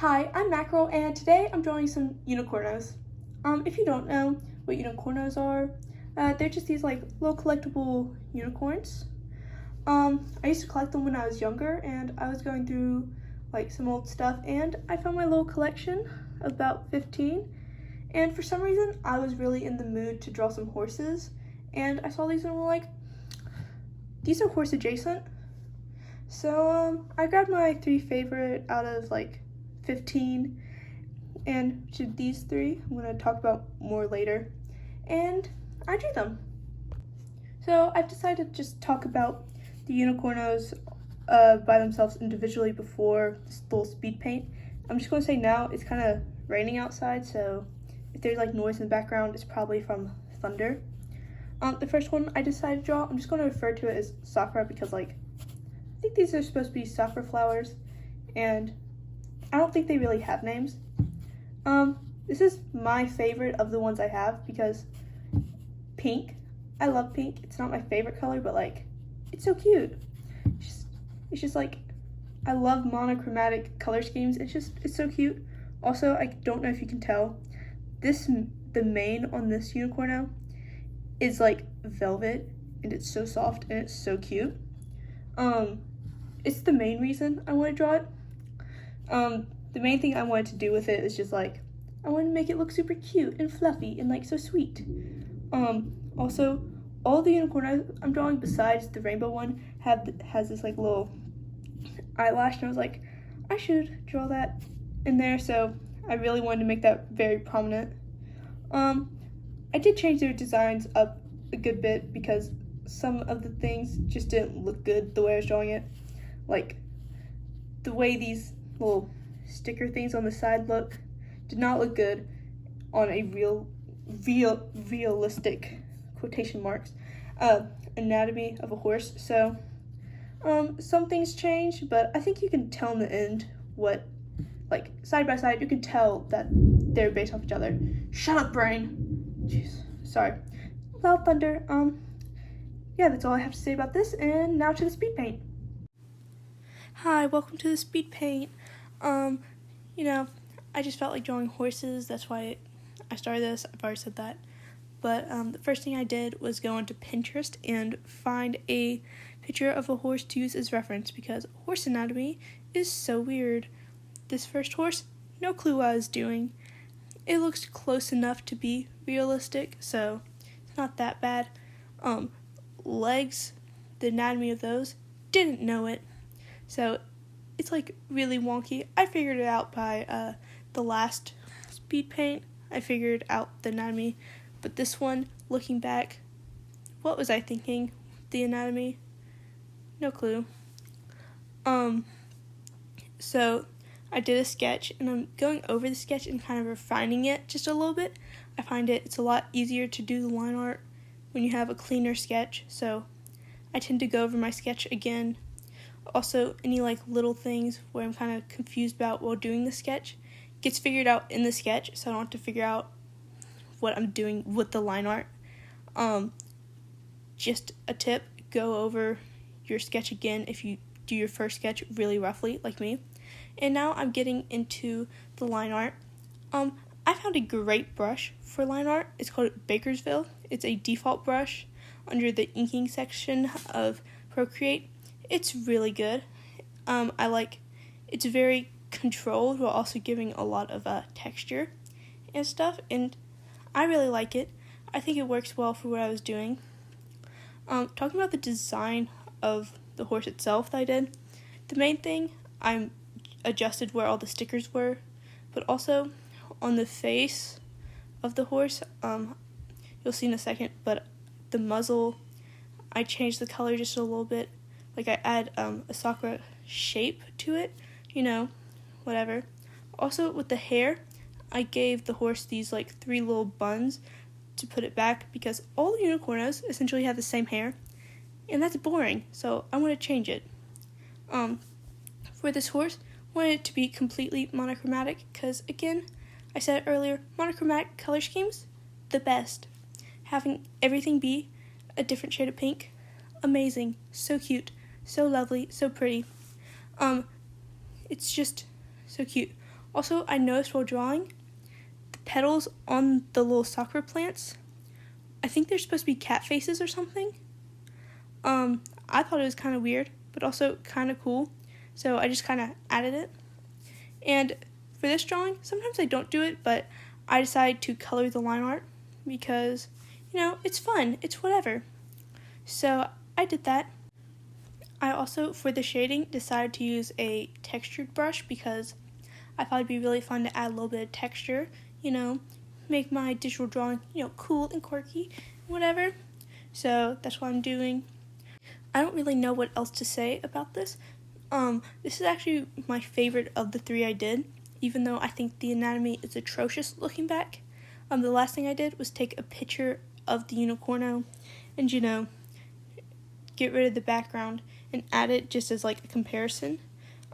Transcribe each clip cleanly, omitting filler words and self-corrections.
Hi, I'm Mackerel, and today I'm drawing some unicornos. If you don't know what unicornos are, they're just these like little collectible unicorns. I used to collect them when I was younger, and I was going through like some old stuff, and I found my little collection of about 15. And for some reason, I was really in the mood to draw some horses, and I saw these and were like, these are horse adjacent. So I grabbed my 3 favorite out of like 15, and to these 3 I'm going to talk about more later, and I drew them. So I've decided to just talk about the unicornos by themselves individually before this little speed paint. I'm just going to say now it's kind of raining outside, so if there's like noise in the background, it's probably from thunder. The first one I decided to draw, I'm just going to refer to it as sakura because like I think these are supposed to be sakura flowers, and I don't think they really have names. This is my favorite of the ones I have because pink. I love pink. It's not my favorite color, but like, it's so cute. It's just like, I love monochromatic color schemes. It's so cute. Also, I don't know if you can tell, the mane on this unicorno is like velvet, and it's so soft and it's so cute. It's the main reason I want to draw it. The main thing I wanted to do with it is just like, I wanted to make it look super cute and fluffy and like so sweet. Also, all the unicorn I'm drawing besides the rainbow one has this like little eyelash, and I was like, I should draw that in there, so I really wanted to make that very prominent. I did change their designs up a good bit because some of the things just didn't look good the way I was drawing it. Like, the way these little sticker things on the side did not look good on a realistic quotation marks anatomy of a horse. So some things changed, but I think you can tell in the end what, like, side by side, you can tell that they're based off each other. Shut up, brain. Jeez, sorry. Loud thunder. Yeah, that's all I have to say about this, and now to the speed paint. Hi, welcome to the speed paint. I just felt like drawing horses, that's why I started this. I've already said that. But the first thing I did was go onto Pinterest and find a picture of a horse to use as reference because horse anatomy is so weird. This first horse, no clue what I was doing. It looks close enough to be realistic, so it's not that bad. Legs, the anatomy of those, didn't know it. So it's like really wonky. I figured it out by the last speed paint. I figured out the anatomy, but this one, looking back, what was I thinking? The anatomy? No clue. So I did a sketch, and I'm going over the sketch and kind of refining it just a little bit. I find it's a lot easier to do the line art when you have a cleaner sketch, so I tend to go over my sketch again. Also, any like little things where I'm kind of confused about while doing the sketch gets figured out in the sketch, so I don't have to figure out what I'm doing with the line art. Just a tip, go over your sketch again if you do your first sketch really roughly, like me. And now I'm getting into the line art. I found a great brush for line art. It's called Bakersville. It's a default brush under the inking section of Procreate. It's really good. It's very controlled while also giving a lot of texture and stuff, and I really like it. I think it works well for what I was doing. Talking about the design of the horse itself that I did, the main thing, I adjusted where all the stickers were, but also on the face of the horse, you'll see in a second, but the muzzle, I changed the color just a little bit. Like I add a sakura shape to it, whatever. Also with the hair, I gave the horse these like 3 little buns to put it back because all the unicornos essentially have the same hair, and that's boring, so I want to change it. For this horse, I wanted it to be completely monochromatic because, again, I said it earlier, monochromatic color schemes, the best. Having everything be a different shade of pink, amazing, so cute, so lovely, so pretty. It's just so cute. Also, I noticed while drawing, the petals on the little sakura plants, I think they're supposed to be cat faces or something. I thought it was kind of weird, but also kind of cool. So I just kind of added it. And for this drawing, sometimes I don't do it, but I decide to color the line art because, it's fun. It's whatever. So I did that. I also, for the shading, decided to use a textured brush because I thought it'd be really fun to add a little bit of texture, make my digital drawing, cool and quirky, whatever. So that's what I'm doing. I don't really know what else to say about this. This is actually my favorite of the 3 I did, even though I think the anatomy is atrocious looking back. The last thing I did was take a picture of the unicorno and, get rid of the background and add it just as like a comparison.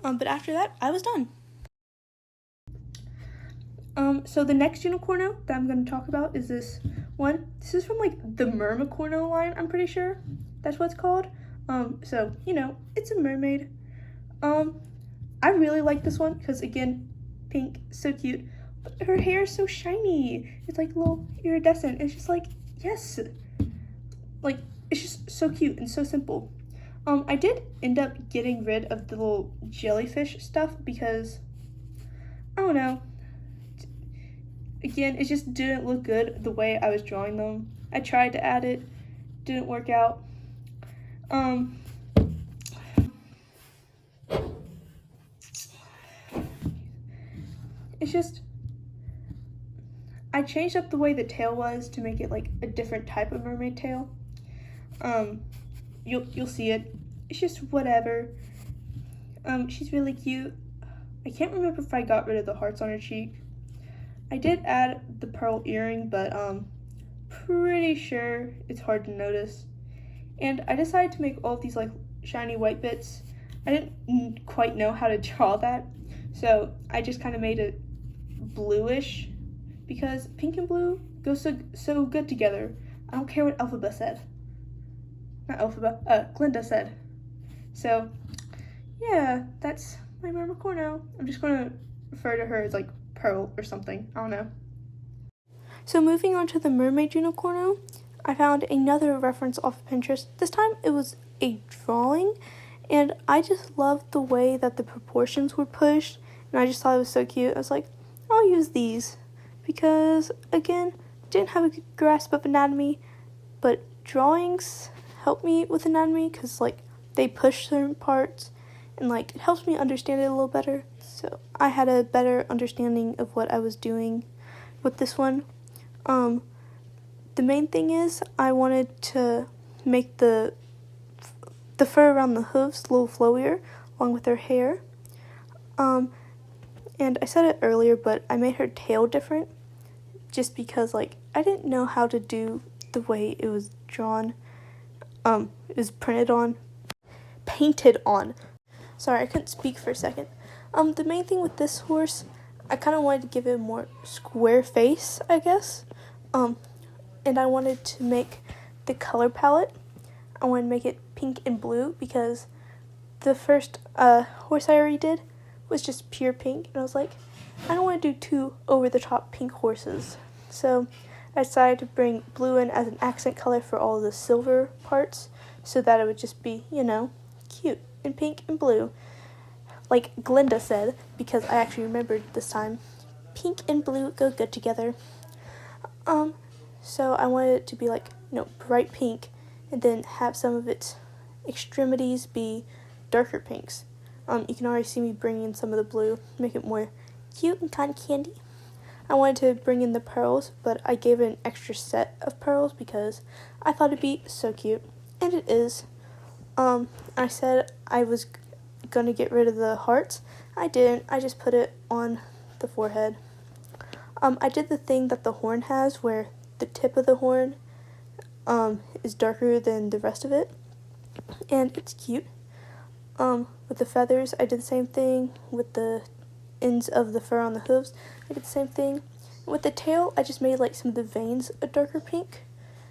But after that, I was done. So the next unicorno that I'm going to talk about is this one. This is from like the Mermicorno line, I'm pretty sure. That's what it's called. So, it's a mermaid. I really like this one because, again, pink, so cute. But her hair is so shiny. It's like a little iridescent. It's just like, yes. Like, it's just so cute and so simple. I did end up getting rid of the little jellyfish stuff because, I don't know. Again, it just didn't look good the way I was drawing them. I tried to add it, didn't work out. It's just, I changed up the way the tail was to make it like a different type of mermaid tail. You'll see it. It's just whatever. She's really cute. I can't remember if I got rid of the hearts on her cheek. I did add the pearl earring, but pretty sure it's hard to notice. And I decided to make all of these like shiny white bits. I didn't quite know how to draw that, so I just kind of made it bluish because pink and blue go so good together. I don't care what Glinda said. So yeah, that's my Mermicorno. I'm just gonna refer to her as like Pearl or something. I don't know. So moving on to the mermaid unicorno, I found another reference off of Pinterest. This time it was a drawing, and I just loved the way that the proportions were pushed, and I just thought it was so cute. I was like, I'll use these because, again, didn't have a good grasp of anatomy, but drawings help me with anatomy because, like, they push certain parts and, like, it helps me understand it a little better. So I had a better understanding of what I was doing with this one. The main thing is I wanted to make the fur around the hooves a little flowier along with her hair. And I said it earlier, but I made her tail different just because, like, I didn't know how to do the way it was drawn. It was painted on. Sorry, I couldn't speak for a second. The main thing with this horse, I kind of wanted to give it a more square face, I guess. And I wanted to make the color palette, I wanted to make it pink and blue because the first horse I already did was just pure pink, and I was like, I don't want to do 2 over-the-top pink horses. So I decided to bring blue in as an accent color for all the silver parts so that it would just be, cute and pink and blue. Like Glinda said, because I actually remembered this time, pink and blue go good together. So I wanted it to be like, bright pink, and then have some of its extremities be darker pinks. You can already see me bring in some of the blue, make it more cute and cotton candy. I wanted to bring in the pearls, but I gave it an extra set of pearls because I thought it'd be so cute, and it is. I said I was gonna get rid of the hearts. I didn't. I just put it on the forehead. I did the thing that the horn has, where the tip of the horn is darker than the rest of it, and it's cute. With the feathers, I did the same thing. With the ends of the fur on the hooves, I did the same thing. With the tail, I just made like some of the veins a darker pink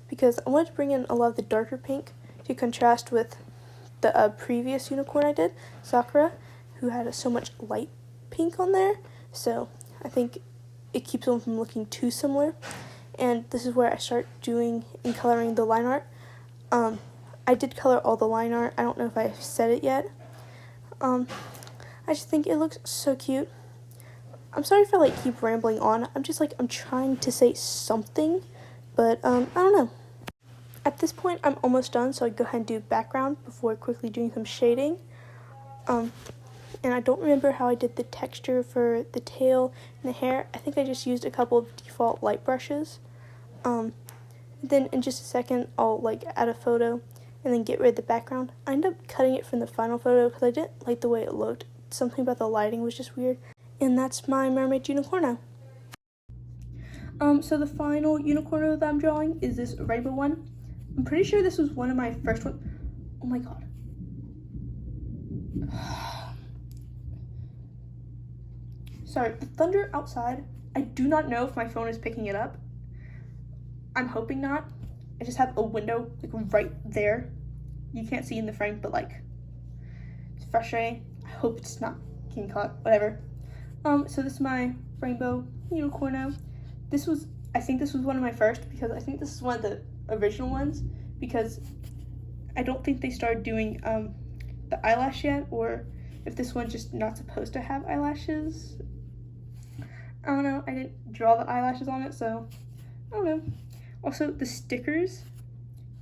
because I wanted to bring in a lot of the darker pink to contrast with the previous unicorn I did, Sakura, who had so much light pink on there. so I think it keeps them from looking too similar. And this is where I start doing and coloring the line art. I did color all the line art. I don't know if I said it yet. I just think it looks so cute. I'm sorry if I like keep rambling on. I'm trying to say something, but I don't know. At this point, I'm almost done, so I go ahead and do background before quickly doing some shading. And I don't remember how I did the texture for the tail and the hair. I think I just used a couple of default light brushes. Then in just a second, I'll like add a photo and then get rid of the background. I ended up cutting it from the final photo because I didn't like the way it looked. Something about the lighting was just weird. And that's my mermaid unicorno. So the final unicorno that I'm drawing is this rainbow one. I'm pretty sure this was one of my first ones. Oh my god. Sorry, the thunder outside. I do not know if my phone is picking it up. I'm hoping not. I just have a window like right there. You can't see in the frame, but like it's frustrating. I hope it's not getting caught. Whatever. So this is my rainbow unicorno. I think this was one of my first because I think this is one of the original ones because I don't think they started doing the eyelash yet, or if this one's just not supposed to have eyelashes. I don't know. I didn't draw the eyelashes on it, so I don't know. Also, the stickers,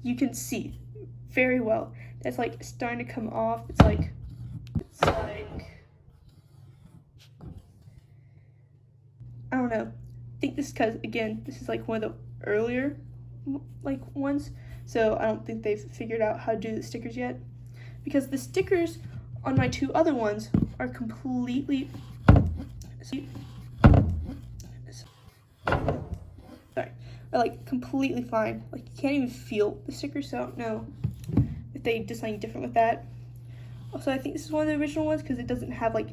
you can see very well. It's like starting to come off. It's like, I don't know. I think this is because, again, this is like one of the earlier like ones, so I don't think they've figured out how to do the stickers yet. Because the stickers on my two other ones are completely, are like completely fine. Like you can't even feel the stickers, so I don't know if they did something different with that. Also, I think this is one of the original ones because it doesn't have like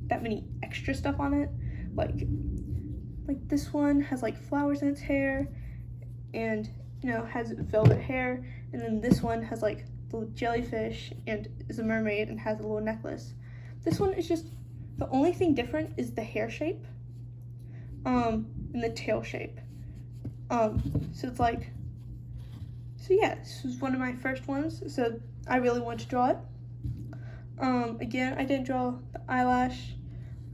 that many extra stuff on it. Like this one has like flowers in its hair, and you know has velvet hair, and then this one has like the jellyfish and is a mermaid and has a little necklace. This one is just the only thing different is the hair shape, and the tail shape. So it's like, so yeah, this was one of my first ones, so I really wanted to draw it. Again, I didn't draw the eyelash.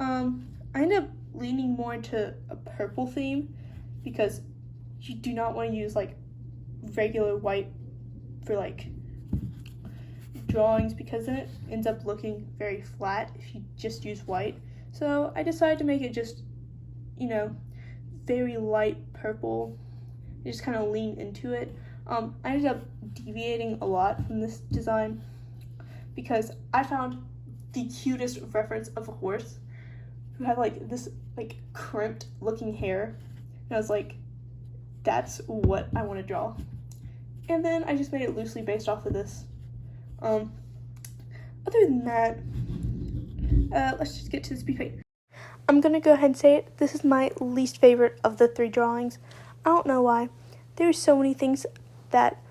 I ended up leaning more into a purple theme because you do not want to use like regular white for like drawings because then it ends up looking very flat if you just use white. So I decided to make it just, you know, very light purple. I just kind of lean into it. I ended up deviating a lot from this design because I found the cutest reference of a horse who had like this like crimped looking hair, and I was like, that's what I want to draw. And then I just made it loosely based off of this. Other than that, let's just get to the speed paint. I'm gonna go ahead and say it. This is my least favorite of the three drawings. I don't know why. There's so many things that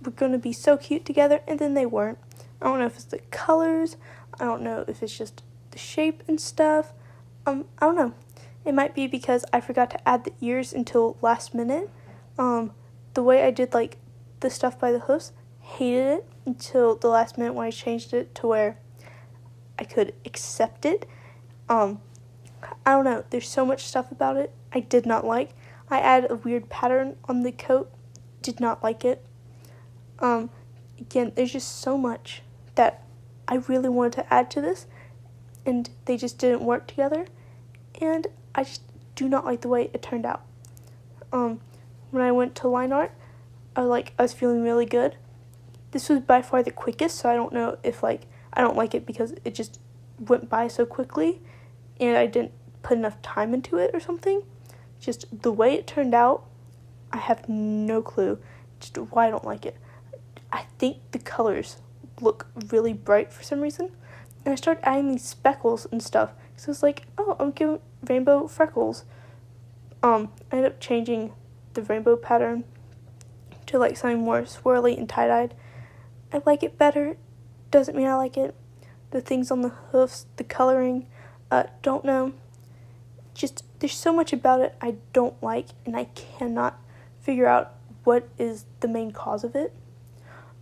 were gonna be so cute together, and then they weren't. I don't know if it's the colors. I don't know if it's just the shape and stuff. I don't know. It might be because I forgot to add the ears until last minute. The way I did like the stuff by the hoofs, hated it until the last minute when I changed it to where I could accept it. I don't know. There's so much stuff about it I did not like. I added a weird pattern on the coat. Did not like it. Again, there's just so much that I really wanted to add to this, and they just didn't work together, and I just do not like the way it turned out. When I went to line art, I was feeling really good. This was by far the quickest, so I don't know if I don't like it because it just went by so quickly, and I didn't put enough time into it or something. Just the way it turned out, I have no clue just why I don't like it. I think the colors look really bright for some reason, and I started adding these speckles and stuff. So it's like, oh, I'm giving rainbow freckles. I ended up changing the rainbow pattern to like something more swirly and tie-dyed. I like it better. Doesn't mean I like it. The things on the hoofs, the coloring, don't know. there's so much about it I don't like, and I cannot figure out what is the main cause of it.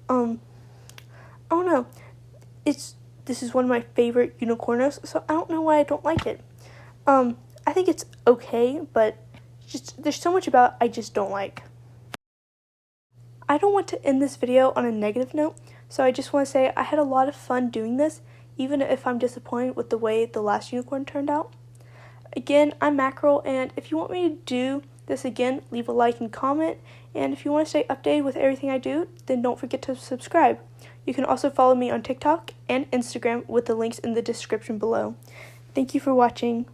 I don't know. This is one of my favorite Unicornos, so I don't know why I don't like it. I think it's okay, but just there's so much about it I just don't like. I don't want to end this video on a negative note, so I just want to say I had a lot of fun doing this, even if I'm disappointed with the way the last unicorn turned out. Again, I'm Mackerel, and if you want me to do this again, leave a like and comment, and if you want to stay updated with everything I do, then don't forget to subscribe. You can also follow me on TikTok and Instagram with the links in the description below. Thank you for watching.